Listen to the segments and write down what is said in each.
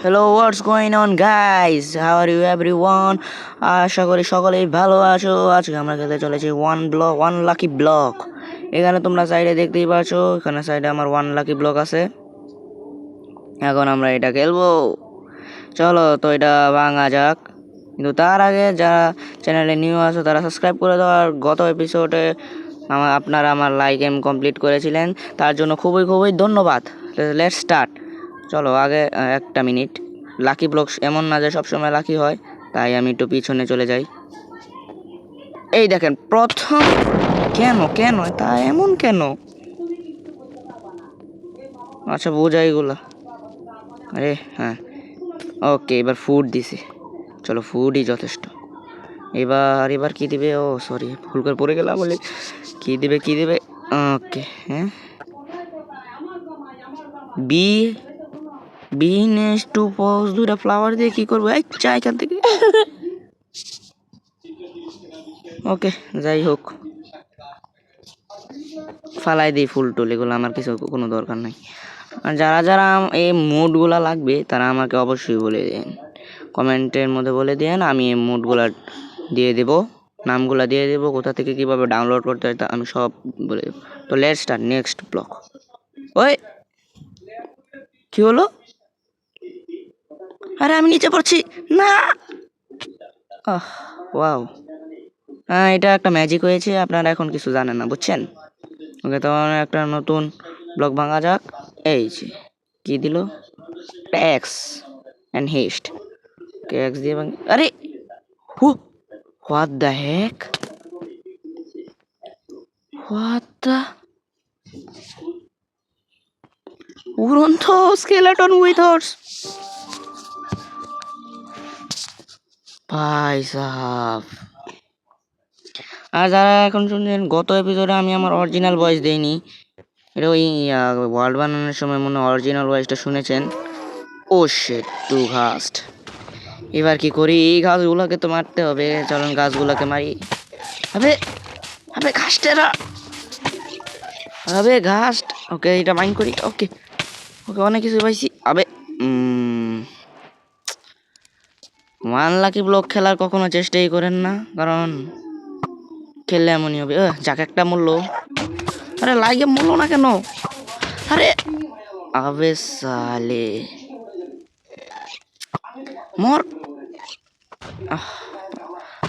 Hello, what's going on, guys? How are you, everyone? আশা করি সকলেই ভালো আছো। আজকে আমরা খেলতে চলেছি ওয়ান লাকি ব্লক। এখানে তোমরা সাইডে দেখতেই পাচ্ছ, এখানে সাইডে আমার ওয়ান লাকি ব্লক আছে। এখন আমরা এটা খেলবো। চলো তো এটা ভাঙা যাক। কিন্তু তার আগে যারা চ্যানেলে নিউ আছো তারা সাবস্ক্রাইব করে দাও। আর গত এপিসোডে আপনারা আমার লাইক এম কমপ্লিট করেছিলেন, তার জন্য খুবই খুবই ধন্যবাদ। Let's start. চলো আগে একটা মিনিট। লাকি ব্লক এমন না যে সবসময় লাকি হয়, তাই আমি একটু পিছনে চলে যাই। এই দেখেন প্রথম। কেন কেন তা এমন কেন? আচ্ছা বোঝা এগুলা। আরে হ্যাঁ, ওকে এবার ফুড দিছি। চলো ফুডই যথেষ্ট। এবার কি দিবে? ও সরি, ভুল করে পড়ে গেলাম। বলে কি দিবে? ওকে হ্যাঁ, বি বিনেস টু পোজ দুটা ফ্লাওয়ার দিয়ে কি করবো? এই চা এখান থেকে। ওকে যাই হোক, ফালাই দিই ফুল টুল, এগুলো আমার কিছু কোনো দরকার নাই। আর যারা যারা এই মোডগুলা লাগবে তারা আমাকে অবশ্যই বলে দেন, কমেন্টের মধ্যে বলে দেন, আমি এই মোডগুলা দিয়ে দেবো, নামগুলা দিয়ে দেবো, কোথা থেকে কিভাবে ডাউনলোড করতে হয় তা আমি সব বলে দেবো। তো লেটস স্টার্ট নেক্সট ব্লক। ওই কি হলো? আরে আমি নিচে পড়ছি না। ওয়াও, হ্যাঁ এটা একটা ম্যাজিক হয়েছে, আপনারা এখন কিছু জানেন না, বুঝছেন? ওকে তো একটা নতুন ব্লক ভাঙা যাক। এই যে কি দিল? Tax and heist. ট্যাক্স দিয়ে ভাঙি। আরে who, what the heck, what the উড়ন্ত স্কেলেটন উইথ হর্স। ভাই সাহাব, আর যারা এখন শুনছেন, গত এপিসোডে আমি আমার অরিজিনাল ভয়েস দেইনি। এটা ওই ওয়ার্ল্ড বানানোর সময় মনে অরিজিনাল ভয়েসটা শুনেছেন। ও শিট, টু ঘাস্ট। এবার কি করি? এই গাছগুলোকে তো মারতে হবে। চলুন গাছগুলোকে মারি। আবে আবে ঘাসটেরা, আবে ঘাস। ওকে এটা মাইন্ড করি। ওকে ওকে অনেক কিছু পাইছি। আবে ওয়ান লাকি ব্লক খেলার কখনো চেষ্টাই করেন না, কারণ খেললে এমনই হবে। যাকে একটা মূল্য। আরে লাগে মূল্য না কেন? আরে আবে সালে মর,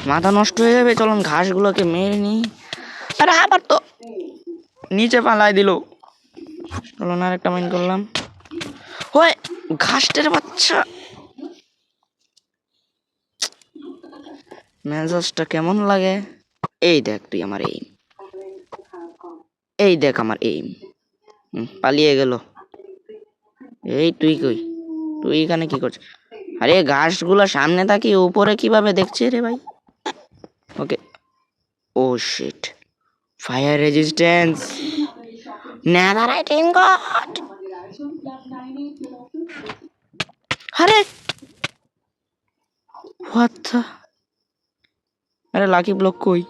মাথা নষ্ট হয়ে যাবে। চলুন ঘাসগুলোকে মেরে নি। আরে আবার তো নিচে পালাই দিল। চলুন আর একটা মাইন্ড করলাম। ওই ঘাসটের বাচ্চা, মেজাজটা কেমন লাগে? এই দেখ তুই আমার এইম, এই দেখ আমার এইম। পালিয়ে গেল। এই তুই কই? তুই এখানে কি করছিস? আরে ঘাসগুলো সামনে থাকি, উপরে কিভাবে দেখছে রে ভাই? ওকে ও শিট, ফায়ার রেজিস্ট্যান্স, নেদাররাইট ইনগট। আরে হোয়াট দ্য, আরে লাকি ব্লক কই?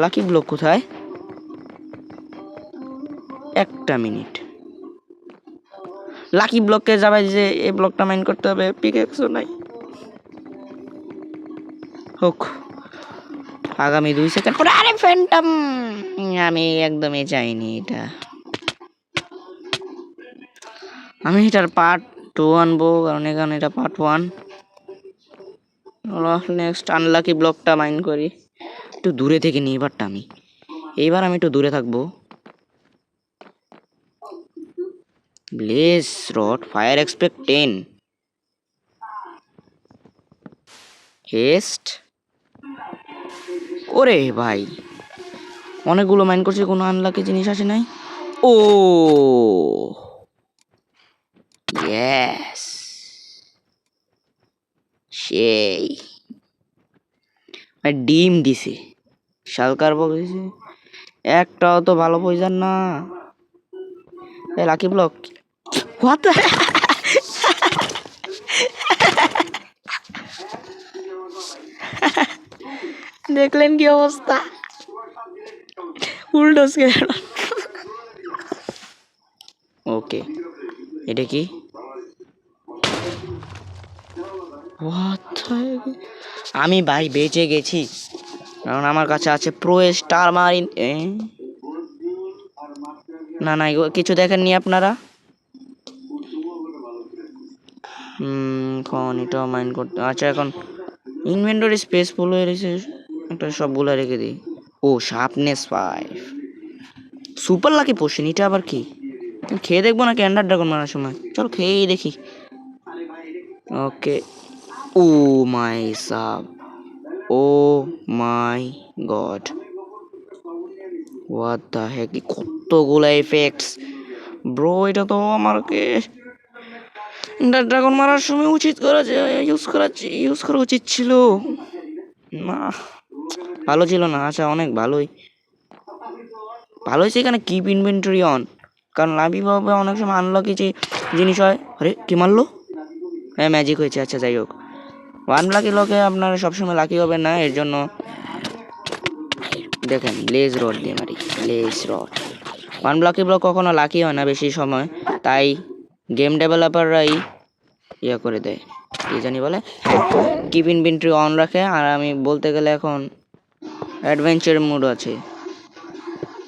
লাকি ব্লক কোথায়? একটা মিনিট। লাকি ব্লককে যাবে যে এই ব্লকটা মাইন করতে হবে। পিকেক্সও নাই। হোক, আগামী 2 সেকেন্ড পরে। আরে ফ্যান্টম, আমি একদমই চাইনি এটা। আমি এটার পার্ট 2 আনবো, কারণ এখানে এটা পার্ট 1। নেক্সট আনলাকি ব্লকটা মাইন করি। একটু দূরে থেকে নিই এবারটা আমি। এইবার আমি একটু দূরে থাকবো। Bless rod, fire expect 10, heist. ওরে ভাই, অনেকগুলো মাইন করছি, কোনো আনলাকি জিনিস আসে নাই। ও ইয়েস, সেই ডিম দিছে, শালকার বক দিছে। একটাও তো ভালো পয়সা না। এই লাকি ব্লক হোয়াট দেখলেন কি অবস্থা? উল্টো স্কেল। ওকে এটা কি? আমি ভাই বেঁচে গেছি, কারণ আমার কাছে আছে প্রো স্টার মারিন। না না, কিছু দেখেননি আপনারা? এখন এটা মাইন্ড করতে, আচ্ছা এখন ইনভেন্টরি স্পেস ফুল হয়ে রয়েছে, একটা সবগুলো রেখে দিই। ও শার্পনেস 5, সুপার লাকি পোশন, এটা আবার কি? খেয়ে দেখবো নাকি এন্ডার ড্রাগন মারার সময়? চলো খেয়েই দেখি। ওকে, ও মাই সাব, oh my God, what the heck, কতগুলা এফেক্টস ব্রো! এটা তো আমাকে এন্ডার ড্রাগন মারার সময় ইউজ করা উচিত ছিল না, ভালো ছিল না। আচ্ছা অনেক ভালো হয়েছে এখানে কিপ ইনভেন্টরি অন, কারণ লাভি ভাবে অনেক সময় আনলকি যে জিনিস হয়। আরে কি মারলো? হ্যাঁ ম্যাজিক হয়েছে। আচ্ছা যাই হোক, ওয়ান লাকি লকে আপনারা সবসময় লাকি হবে না, এর জন্য দেখেন লেজ রড দিয়ে মারি, লেজ রড। ওয়ান লাকি ব্লক কখনো লাকি হয় না বেশি সময়, তাই গেম ডেভেলপাররাই ইয়ে করে দেয়, কি জানি বলে, কিপ ইনভেন্টরি অন রাখে। আর আমি বলতে গেলে এখন অ্যাডভেঞ্চার মুড আছে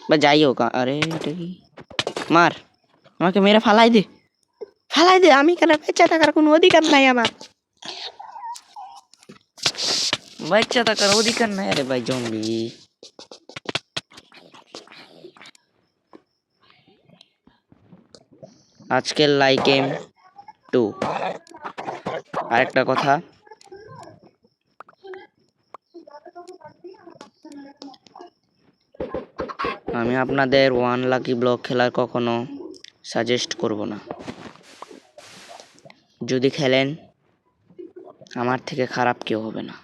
বা যাই হোক। আরে এটা কি? মার, আমাকে মেরে ফালাই দে, আমি কেন বেঁচে থাকার কোনো অধিকার নাই আমার, বেঁচে থাকার অধিকার নাই। আরে ভাই জম্বি, আজকের লাইক গেম 2। আরেকটা কথা, আমি আপনাদের ওয়ান লাকি ব্লক খেলার কখনো সাজেস্ট করব না। যদি খেলেন আমার থেকে খারাপ কেউ হবে না।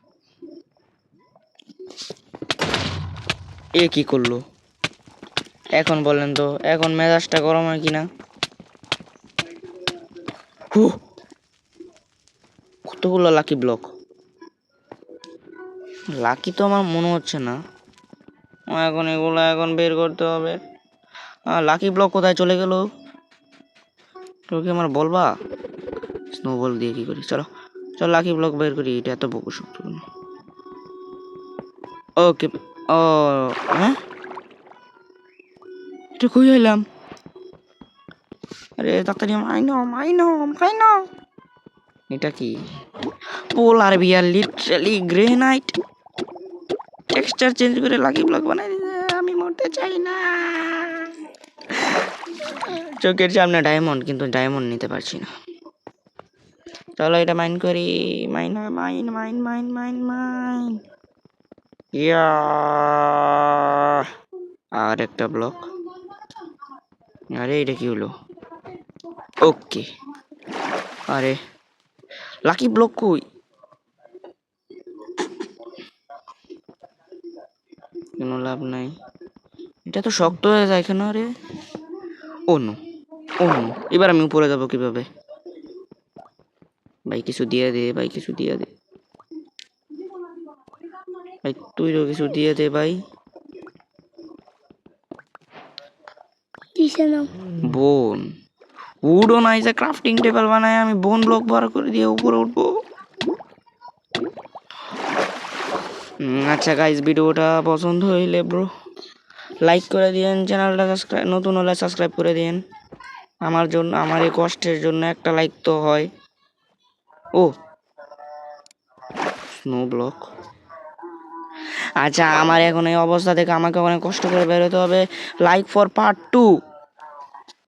এ কি করলো এখন বলেন তো? এখন মেজাজটা গরম হয় কিনা? কতগুলো লাকি ব্লক, লাকি তো আমার মনে হচ্ছে না। এখন এগুলো এখন বের করতে হবে। লাকি ব্লক কোথায় চলে গেল? কেউ কি আমার বলবা? স্নোবল দিয়ে কি করি? চলো চলো লাকি ব্লক বের করি। এটা এত বকু শক্ত। ওকে, ও হ্যাঁ, এটা কই হইলাম? আরে তাড়াতাড়ি মাইনো। এটা কি? পোলার বিয়ার, লিটারালি গ্রেনাইট টেক্সচার চেঞ্জ করে লাকি ব্লক বানাই দিয়েছে। আমি মরতে চাই না। চোখের সামনে ডায়মন্ড, কিন্তু ডায়মন্ড নিতে পারছি না। চলো এটা মাইন করি, মাইন। ইয়া, আর একটা ব্লক। আরে এটা কি হলো? ওকে, আরে লাকি ব্লক কই? কোনো লাভ নাই, এটা তো শক্ত হয়ে যায় কেন? আরে ও নো, এবার আমি উপরে যাবো কিভাবে? ভাই কিছু দিয়ে দে, ভাই তুইও কিছু দিয়ে দে ভাই। বোন, উডও নাই যে ক্রাফটিং টেবিল বানায় আমি বোন ব্লক বার করে দিয়ে উপরে উঠবো। আচ্ছা গাইস, ভিডিওটা পছন্দ হইলে ব্রো লাইক করে দিয়েন, চ্যানেলটা নতুন হলে সাবস্ক্রাইব করে দিন। আমার জন্য, আমার এই কষ্টের জন্য একটা লাইক তো হয়। ও স্নো ব্লক, আচ্ছা আমার এখন এই অবস্থা থেকে আমাকে অনেক কষ্ট করে বেরোতে হবে। Like for part 2।